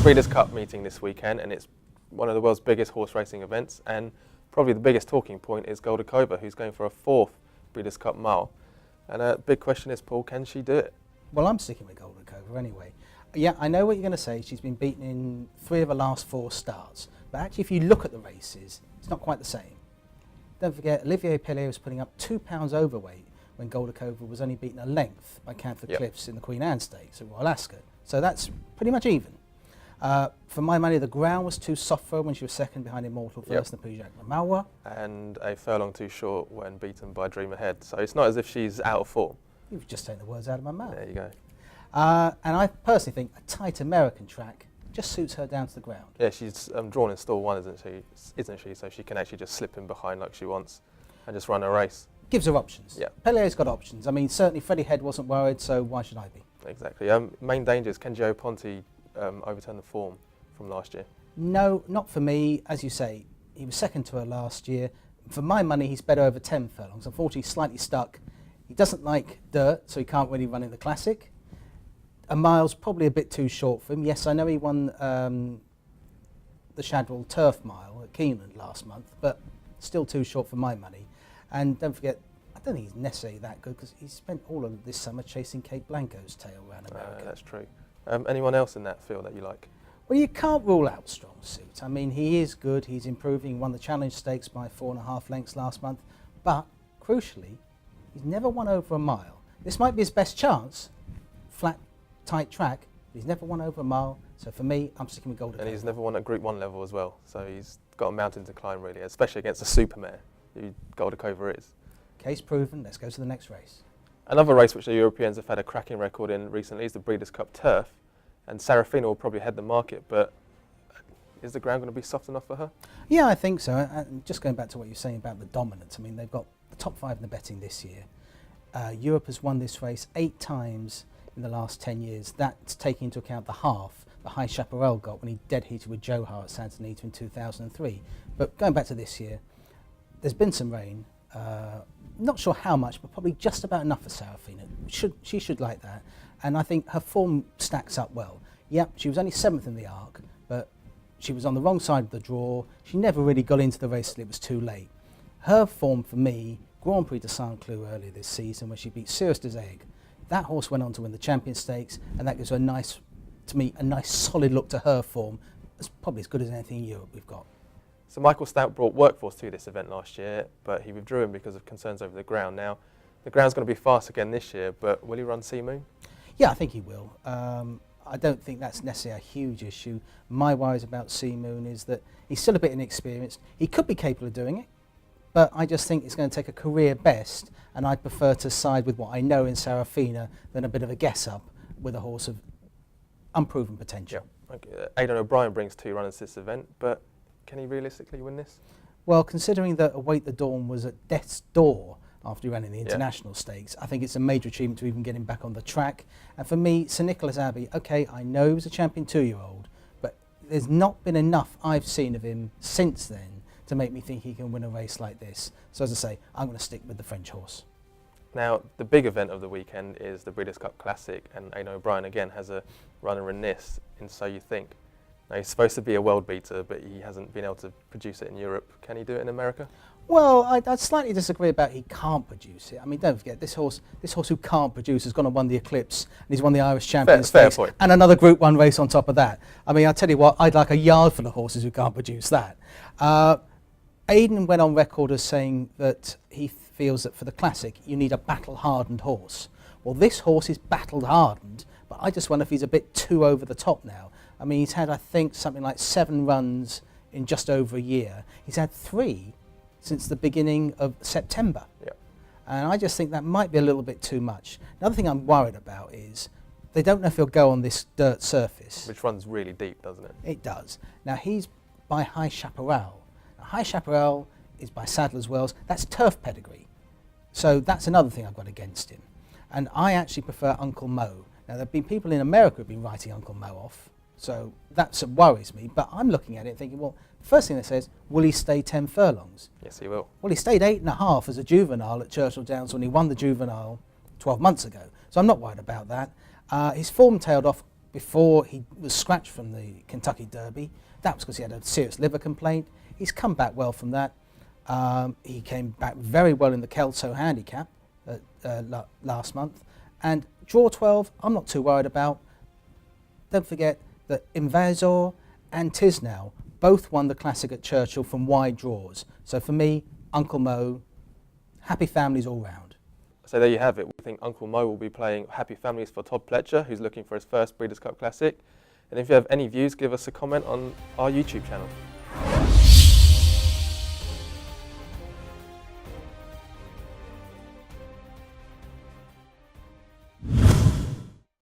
Breeders' Cup meeting this weekend, and it's one of the world's biggest horse racing events, and probably the biggest talking point is Goldacova, who's going for a 4th Breeders' Cup mile. And a big question is, Paul, can she do it? Well, I'm sticking with Goldacova anyway. Yeah, I know what you're going to say. She's been beaten in 3 of her last 4 starts. But actually, if you look at the races, it's not quite the same. Don't forget, Olivier Pellier was putting up 2 pounds overweight when Goldacova was only beaten a length by Canford Cliffs in the Queen Anne Stakes at Royal Ascot. So that's pretty much even. For my money, the ground was too soft for her when she was second behind Immortal First and Pujac Malwa. And a furlong too short when beaten by Dream Ahead. So it's not as if she's out of form. You've just taken the words out of my mouth. There you go. And I personally think a tight American track just suits her down to the ground. Yeah, she's drawn in stall 1, isn't she? So she can actually just slip in behind like she wants and just run a race. Gives her options. Yeah. Pellier's got options. I mean, certainly Freddie Head wasn't worried, so why should I be? Exactly. Main dangers, can Gio Ponte overturn the form from last year? No, not for me. As you say, he was second to her last year. For my money, he's better over 10 furlongs. Unfortunately, he's slightly stuck. He doesn't like dirt, so he can't really run in the Classic. A mile's probably a bit too short for him. Yes, I know he won the Shadwell Turf Mile at Keeneland last month, but still too short for my money. And don't forget, I don't think he's necessarily that good because he spent all of this summer chasing Kate Blanco's tail around America. That's true. Anyone else in that field that you like? Well, you can't rule out Strong Suit. I mean, he is good. He's improving. He won the Challenge Stakes by 4.5 lengths last month. But, crucially, he's never won over a mile. This might be his best chance. Flat, tight track. But he's never won over a mile. So, for me, I'm sticking with Goldacova. And he's never won at Group 1 level as well. So, he's got a mountain to climb, really, especially against a supermare, who Goldacova is. Case proven. Let's go to the next race. Another race which the Europeans have had a cracking record in recently is the Breeders' Cup Turf. And Serafina will probably head the market, but is the ground going to be soft enough for her? Yeah, I think so. And just going back to what you're saying about the dominance, I mean, they've got the top 5 in the betting this year. Europe has won this race 8 times in the last 10 years. That's taking into account the half the High Chaparral got when he dead heated with Johar at Santa Anita in 2003. But going back to this year, there's been some rain. Not sure how much, but probably just about enough for Serafina. She should like that. And I think her form stacks up well. Yep, she was only 7th in the Arc, but she was on the wrong side of the draw. She never really got into the race till it was too late. Her form for me, Grand Prix de Saint-Cloud earlier this season where she beat Cirrus des Aigues. That horse went on to win the Champion Stakes, and that gives her a nice solid look to her form. It's probably as good as anything in Europe we've got. So Michael Stout brought Workforce to this event last year, but he withdrew him because of concerns over the ground. Now, the ground's going to be fast again this year, but will he run Sea Moon? Yeah, I think he will. I don't think that's necessarily a huge issue. My worries about Sea Moon is that he's still a bit inexperienced. He could be capable of doing it, but I just think it's going to take a career best, and I'd prefer to side with what I know in Serafina than a bit of a guess-up with a horse of unproven potential. Yeah. Okay. Aidan O'Brien brings 2 runners to this event, but can he realistically win this? Well, considering that Await the Dawn was at death's door after he ran in the international stakes, I think it's a major achievement to even get him back on the track. And for me, Sir Nicholas Abbey, okay, I know he was a champion 2-year-old, but there's not been enough I've seen of him since then to make me think he can win a race like this. So as I say, I'm going to stick with the French horse. Now, the big event of the weekend is the Breeders' Cup Classic, and Aidan O'Brien again has a runner in this, in So You Think. Now, he's supposed to be a world beater, but he hasn't been able to produce it in Europe. Can he do it in America? Well, I'd slightly disagree about he can't produce it. I mean, don't forget, this horse who can't produce has gone and won the Eclipse, and he's won the Irish Champion Stakes, fair point. and another Group 1 race on top of that. I mean, I'll tell you what, I'd like a yard full of horses who can't produce that. Aidan went on record as saying that he feels that for the Classic, you need a battle-hardened horse. Well, this horse is battle-hardened, but I just wonder if he's a bit too over the top now. I mean, he's had, I think, something like 7 runs in just over a year. He's had 3 since the beginning of September. Yeah. And I just think that might be a little bit too much. Another thing I'm worried about is they don't know if he'll go on this dirt surface. Which runs really deep, doesn't it? It does. Now, he's by High Chaparral. Now, High Chaparral is by Sadler's Wells. That's turf pedigree. So that's another thing I've got against him. And I actually prefer Uncle Mo. Now, there have been people in America who have been writing Uncle Mo off. So that worries me. But I'm looking at it and thinking, well, first thing that says, will he stay 10 furlongs? Yes, he will. Well, he stayed 8.5 as a juvenile at Churchill Downs when he won the juvenile 12 months ago. So I'm not worried about that. His form tailed off before he was scratched from the Kentucky Derby. That was because he had a serious liver complaint. He's come back well from that. He came back very well in the Kelso Handicap last month. And draw 12, I'm not too worried about. Don't forget that Invasor and Tisnell both won the Classic at Churchill from wide draws. So for me, Uncle Mo, happy families all round. So there you have it. We think Uncle Mo will be playing Happy Families for Todd Pletcher, who's looking for his first Breeders' Cup Classic. And if you have any views, give us a comment on our YouTube channel.